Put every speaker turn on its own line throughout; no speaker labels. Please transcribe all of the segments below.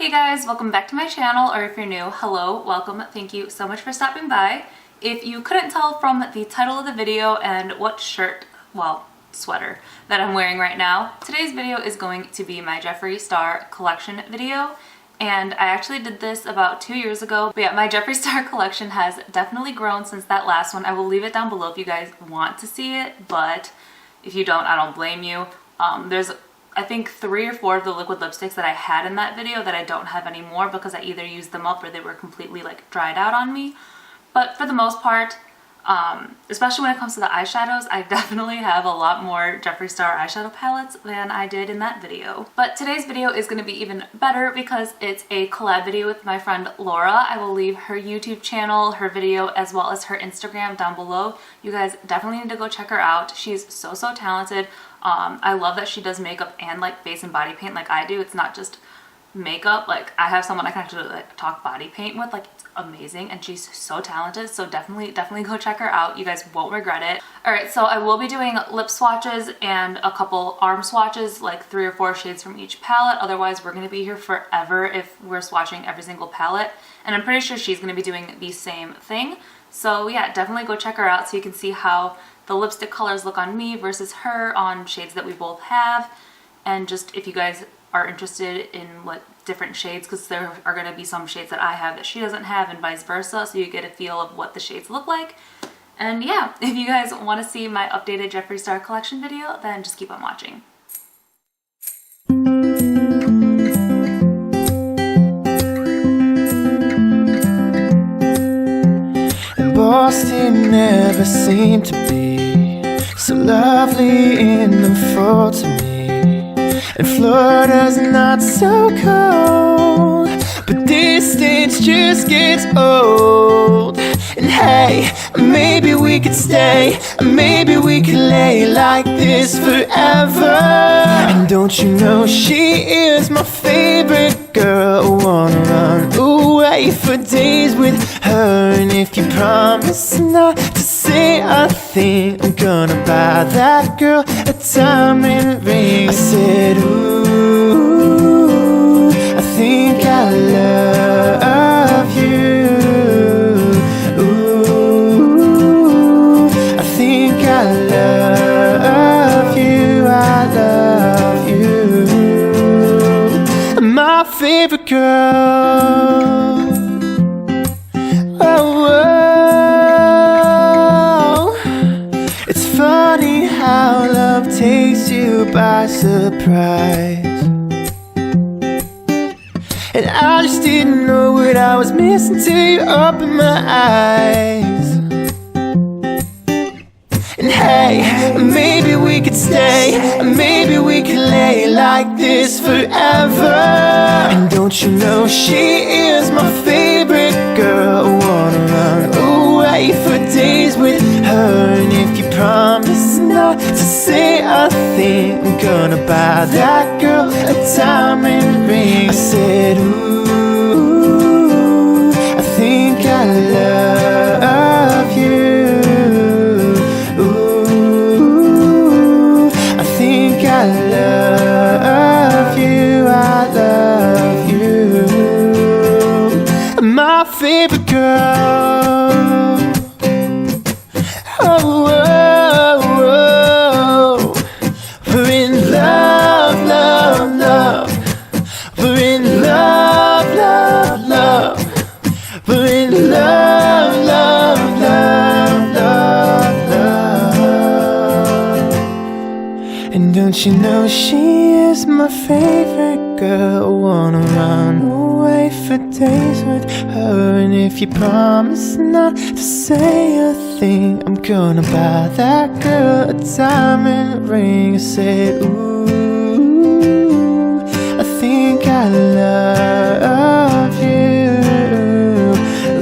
Hey guys, welcome back to my channel, or if you're new, hello, welcome, thank you so much for stopping by. If you couldn't tell from the title of the video and what shirt, well, sweater that I'm wearing right now, today's video is going to be my Jeffree Star collection video. And I actually did this about 2 years ago. But yeah, my Jeffree Star collection has definitely grown since that last one. I will leave it down below if you guys want to see it, but if you don't, I don't blame you. There's I think 3 or 4 of the liquid lipsticks that I had in that video that I don't have anymore because I either used them up or they were completely like dried out on me. But for the most part, especially when it comes to the eyeshadows, I definitely have a lot more Jeffree Star eyeshadow palettes than I did in that video. But today's video is going to be even better because it's a collab video with my friend Laura. I will leave her YouTube channel, her video, as well as her Instagram down below. You guys definitely need to go check her out. She's so talented. I love that she does makeup and like face and body paint like I do. It's not just makeup. Like I have someone I can actually like talk body paint with. Like it's amazing, and she's so talented. So definitely go check her out. You guys won't regret it. All right, so I will be doing lip swatches and a couple arm swatches, like 3 or 4 shades from each palette. Otherwise, we're gonna be here forever if we're swatching every single palette. And I'm pretty sure she's gonna be doing the same thing. So yeah, definitely go check her out so you can see how the lipstick colors look on me versus her on shades that we both have. And just if you guys are interested in like different shades, because there are going to be some shades that I have that she doesn't have and vice versa, so you get a feel of what the shades look like. And yeah, if you guys want to see my updated Jeffree Star collection video, then just keep on watching.
Boston never seemed to be so lovely in the fall to me, and Florida's not so cold, but this stage just gets old. And hey, maybe we could stay, maybe we could lay like this forever. And don't you know she is my favorite girl? I wanna run away for days with her. And if you promise not to say a thing, I'm gonna buy that girl a diamond ring. I said, ooh, I think I love you. Ooh, I think I love you. I love you. My favorite girl. Oh, it's funny how love takes you by surprise. And I just didn't know what I was missing till you opened my eyes. And hey, maybe we could stay, maybe we could lay like this forever. And don't you know she is my favorite girl? I wanna run away for days with her. And if you promise not to say a thing, I'm gonna buy that girl a diamond ring. I said, ooh, I think I love you. Ooh, I think I love you. I love you. My favorite girl. Oh, oh, oh. We're in love, love, love. We're in love, love, love. We're in love, love, love, love, love. And don't you know she is my favorite girl? I wanna run away for days with her. And if you promise not to say a thing, I'm gonna buy that girl a diamond ring. I said, ooh, I think I love you.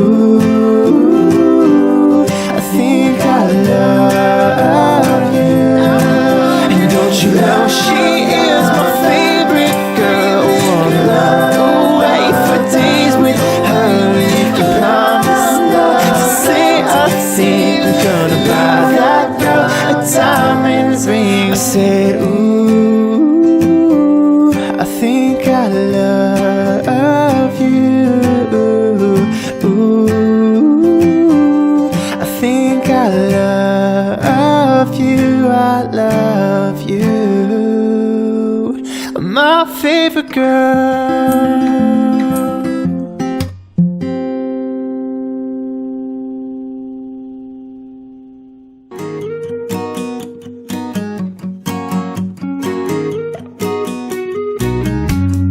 Ooh, I think I love you. And don't you know she is my favorite girl? I wanna run away for days with her. And if you promise not to say a thing, I'm gonna buy that girl a diamond ring. I said, ooh, I think I love give a girl.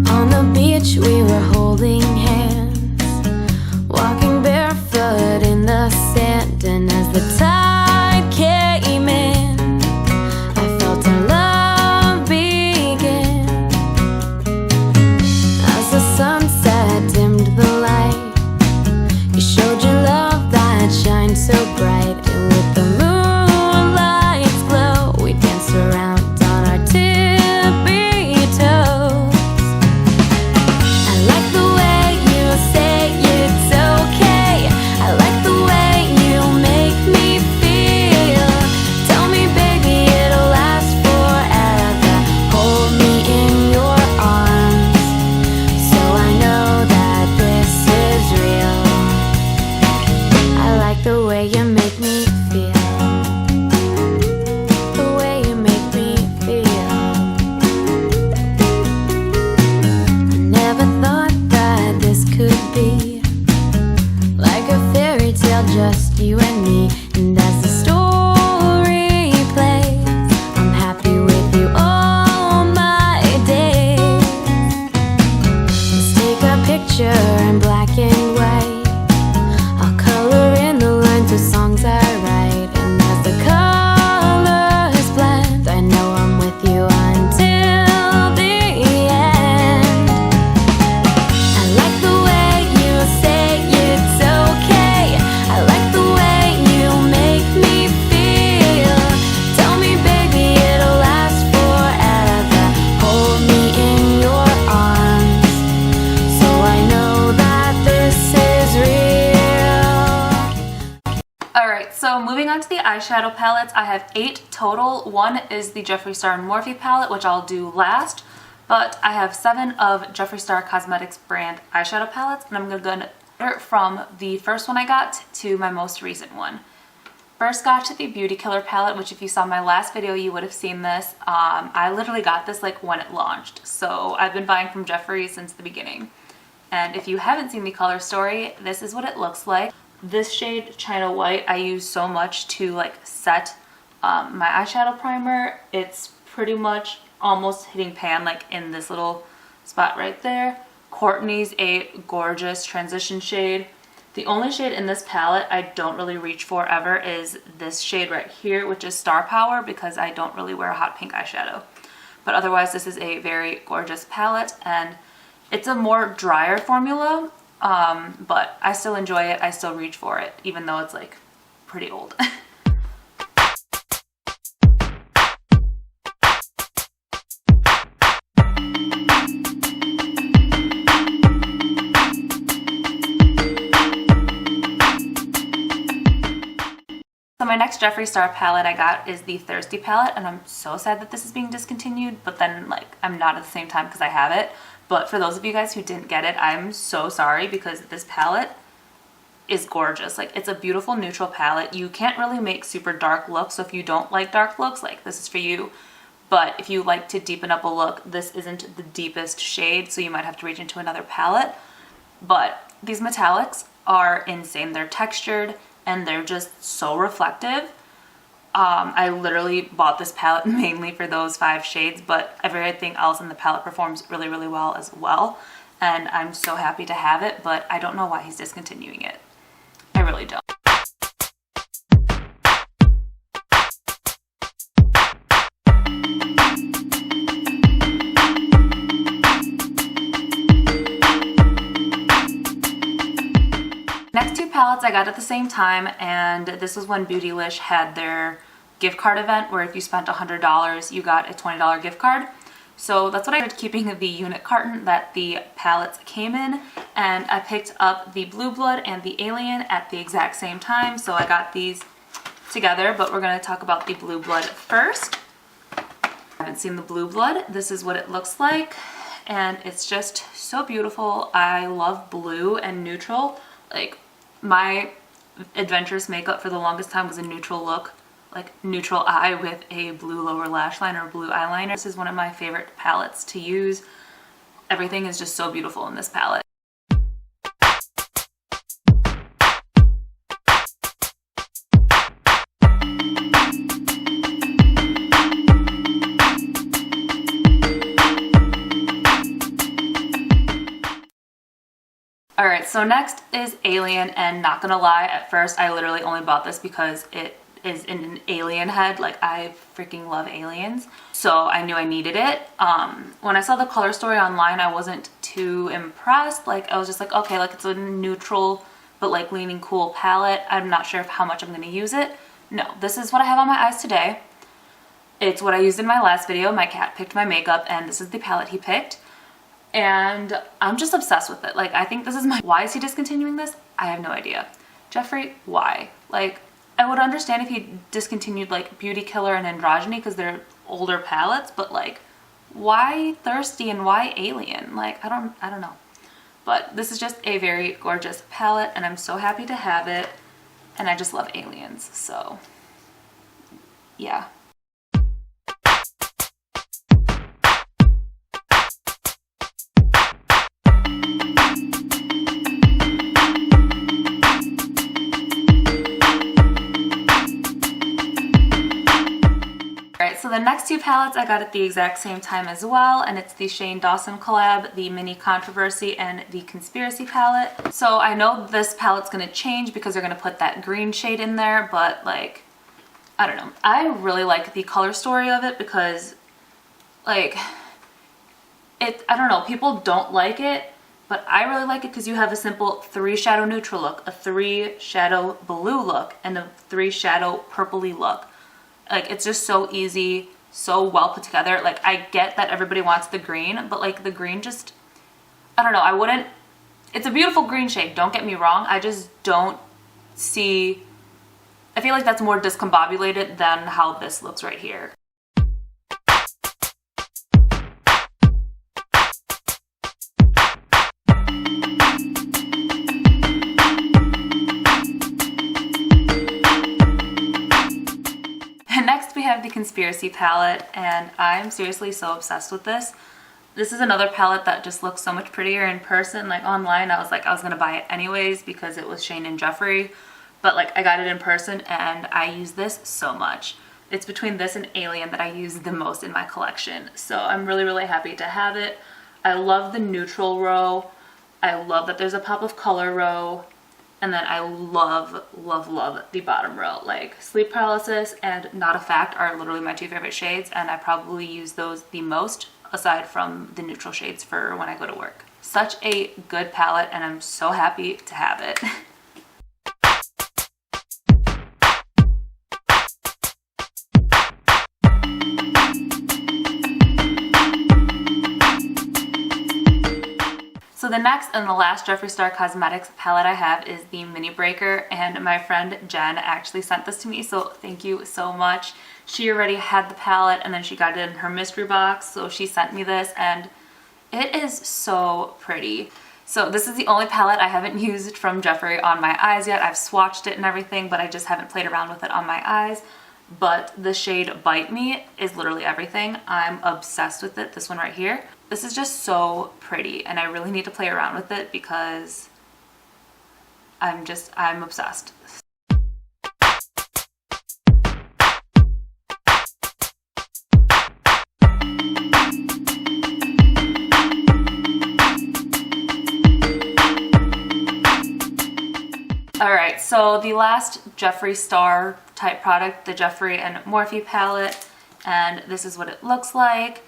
On the beach we were holding hands, walking barefoot in the sand, and as the tide came in, I felt our love begin. As the sunset dimmed the light, you showed your love that shined so bright, and with the moonlight's glow, we danced around on our tippy toes. I like the way you say it's okay. I like the way you make me feel. Tell me, baby, it'll last forever. Hold me in your arms, so I know that this is real. I like the way you make me feel. The way you make me feel. I never thought that this could be like a fairy tale, just you and me. And as the story plays, I'm happy with you all my days. Let's take a picture in black and white. I'll color in the lines with songs I write, and as the colors blend, I know I'm with you until the end. I like the way you say it's okay. I like the way you make me feel. Tell me, baby, it'll last forever. Hold me in your arms, so I know that this is real.
Alright, so moving on to the eyeshadow palettes, I have 8 total. One is the Jeffree Star Morphe palette, which I'll do last, but I have 7 of Jeffree Star Cosmetics brand eyeshadow palettes, and I'm going to go from the first one I got to my most recent one. First got the Beauty Killer palette, which if you saw my last video you would have seen this. I literally got this like when it launched, so I've been buying from Jeffree since the beginning. And if you haven't seen the color story, this is what it looks like. This shade, China White, I use so much to like set my eyeshadow primer. It's pretty much almost hitting pan, like in this little spot right there. Courtney's a gorgeous transition shade. The only shade in this palette I don't really reach for ever is this shade right here, which is Star Power, because I don't really wear a hot pink eyeshadow. But otherwise, this is a very gorgeous palette, and it's a more drier formula, but I still enjoy it. I still reach for it, even though it's like pretty old. So my next Jeffree Star palette I got is the Thirsty palette, and I'm so sad that this is being discontinued, but then like I'm not at the same time because I have it. But for those of you guys who didn't get it, I'm so sorry, because this palette is gorgeous. Like, it's a beautiful neutral palette. You can't really make super dark looks, so if you don't like dark looks, like this is for you. But if you like to deepen up a look, this isn't the deepest shade, so you might have to reach into another palette. But these metallics are insane. They're textured and they're just so reflective. I literally bought this palette mainly for those 5 shades, but everything else in the palette performs really, really well as well. And I'm so happy to have it, but I don't know why he's discontinuing it. I really don't. Next 2 palettes I got at the same time, and this was when Beautylish had their gift card event where if you spent $100 you got a $20 gift card. So that's what I did, keeping the unit carton that the palettes came in, and I picked up the Blue Blood and the Alien at the exact same time, so I got these together, but we're going to talk about the Blue Blood first. I haven't seen the Blue Blood. This is what it looks like, and it's just so beautiful. I love blue and neutral. Like, my adventurous makeup for the longest time was a neutral look, like neutral eye with a blue lower lash line or blue eyeliner. This is one of my favorite palettes to use. everything is just so beautiful in this palette. Alright, so next is Alien, and not gonna lie, at first I literally only bought this because it is in an alien head. Like, I freaking love aliens, so I knew I needed it. When I saw the color story online, I wasn't too impressed. Like, I was just like, okay, like, it's a neutral but like leaning cool palette. I'm not sure how much I'm gonna use it. No, this is what I have on my eyes today. It's what I used in my last video. My cat picked my makeup, and this is the palette he picked. And I'm just obsessed with it. Like, I think this is my... Why is he discontinuing this? I have no idea. Jeffree, why? Like, I would understand if he discontinued like Beauty Killer and Androgyny because they're older palettes, but like, why Thirsty and why Alien? Like, I don't know. But this is just a very gorgeous palette, and I'm so happy to have it. And I just love aliens, so yeah. So the next two palettes I got at the exact same time as well, and it's the Shane Dawson collab, the Mini Controversy and the Conspiracy palette. So I know this palette's gonna change because they're gonna put that green shade in there, but like, I don't know. I really like the color story of it because like, I don't know, people don't like it, but I really like it because you have a simple 3 shadow neutral look, a 3 shadow blue look, and a 3 shadow purpley look. Like, it's just so easy, so well put together. Like, I get that everybody wants the green, but like the green just, I don't know, I wouldn't, it's a beautiful green shade, don't get me wrong. I just don't see, I feel like that's more discombobulated than how this looks right here. Next we have the Conspiracy palette, and I'm seriously so obsessed with this. This is another palette that just looks so much prettier in person. Like, online I was like, I was gonna buy it anyways because it was Shane and Jeffree, but like, I got it in person and I use this so much. It's between this and Alien that I use the most in my collection, so I'm really happy to have it. I love the neutral row. I love that there's a pop of color row. And then I love the bottom row. Like, Sleep Paralysis and Not a Fact are literally my 2 favorite shades, and I probably use those the most aside from the neutral shades for when I go to work. Such a good palette, and I'm so happy to have it. So the next and the last Jeffree Star Cosmetics palette I have is the Mini Breaker, and my friend Jen actually sent this to me, so thank you so much. She already had the palette and then she got it in her mystery box, so she sent me this, and it is so pretty. So this is the only palette I haven't used from Jeffree on my eyes yet. I've swatched it and everything, but I just haven't played around with it on my eyes. But the shade Bite Me is literally everything. I'm obsessed with it, this one right here. This is just so pretty, and I really need to play around with it because I'm obsessed. Alright, so the last Jeffree Star type product, the Jeffree and Morphe palette, and this is what it looks like.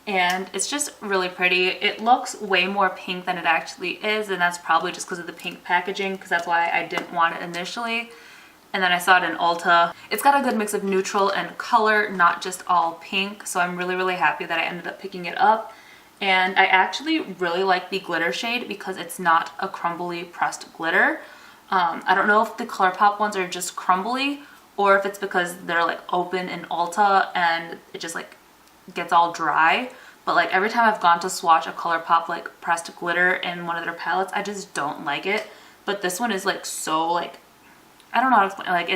And it's just really pretty. It looks way more pink than it actually is, and that's probably just because of the pink packaging, because that's why I didn't want it initially. And then I saw it in Ulta. It's got a good mix of neutral and color, not just all pink, so I'm really happy that I ended up picking it up. And I actually really like the glitter shade because it's not a crumbly pressed glitter. I don't know if the ColourPop ones are just crumbly or if it's because they're like open in Ulta and it just like gets all dry, but like every time I've gone to swatch a ColourPop like pressed glitter in one of their palettes, I just don't like it. But this one is like so like, I don't know how to explain, like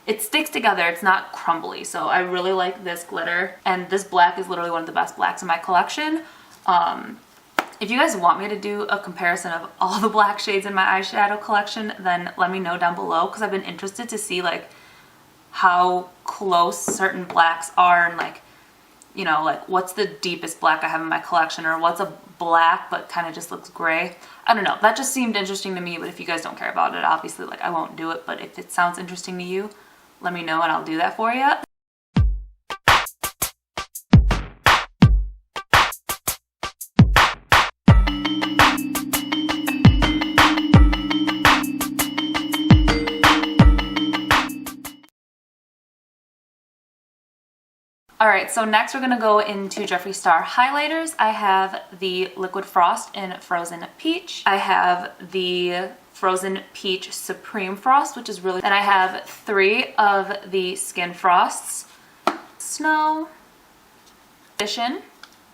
it sticks together, it's not crumbly, so I really like this glitter. And this black is literally one of the best blacks in my collection. If you guys want me to do a comparison of all the black shades in my eyeshadow collection, then let me know down below, because I've been interested to see like how close certain blacks are, and like, you know, like what's the deepest black I have in my collection, or what's a black but kind of just looks gray. I don't know, that just seemed interesting to me, but if you guys don't care about it, obviously like I won't do it, but if it sounds interesting to you, let me know and I'll do that for you. Alright, so next we're going to go into Jeffree Star highlighters. I have the Liquid Frost in Frozen Peach. I have the Frozen Peach Supreme Frost, which is really... And I have 3 of the Skin Frosts. Snow Edition.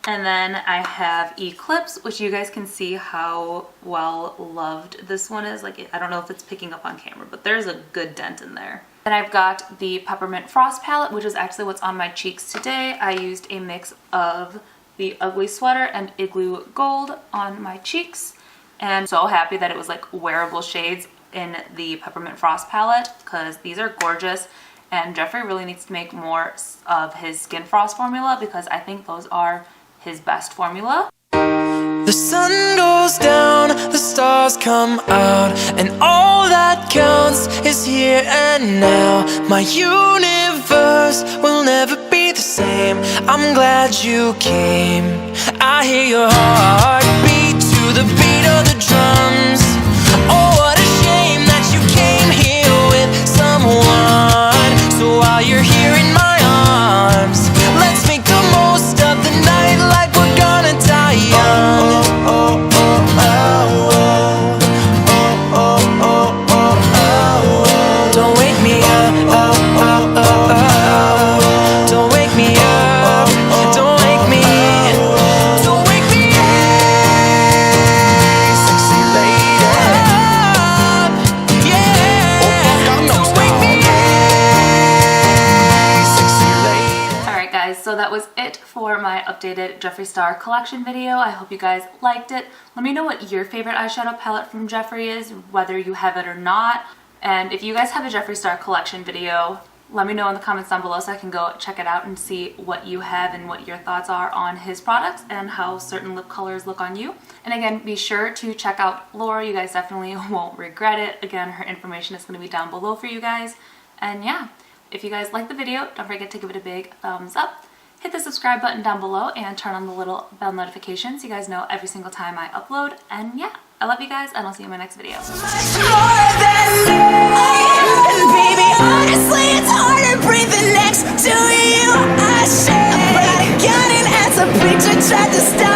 And then I have Eclipse, which you guys can see how well loved this one is. Like, I don't know if it's picking up on camera, but there's a good dent in there. Then I've got the Peppermint Frost palette, which is actually what's on my cheeks today. I used a mix of the Ugly Sweater and Igloo Gold on my cheeks. And I'm so happy that it was like wearable shades in the Peppermint Frost palette, because these are gorgeous. And Jeffree really needs to make more of his Skin Frost formula, because I think those are his best formula.
The sun goes down, the stars come out, and all that counts is here and now. My universe will never be the same. I'm glad you came. I hear your heart beat to the beat of the drums. Oh, what a shame that you came here with someone. So while you're here in my arms, let's make the most of the night like we're gonna die young. Don't wake me up, don't wake me up, don't wake me, don't wake me up, sexy lady, yeah, don't wake me up, sexy lady.
Alright guys, so that was it for my updated Jeffree Star collection video. I hope you guys liked it. Let me know what your favorite eyeshadow palette from Jeffree is, whether you have it or not. And if you guys have a Jeffree Star collection video, let me know in the comments down below so I can go check it out and see what you have and what your thoughts are on his products and how certain lip colors look on you. And again, be sure to check out Laura. You guys definitely won't regret it. Again, her information is going to be down below for you guys. And yeah, if you guys like the video, don't forget to give it a big thumbs up. Hit the subscribe button down below and turn on the little bell notifications so you guys know every single time I upload. And yeah, I love you guys and I'll see you in my next video.
Baby, honestly, it's harder breathing next to you. I should have put a gun in as a picture, tried to stop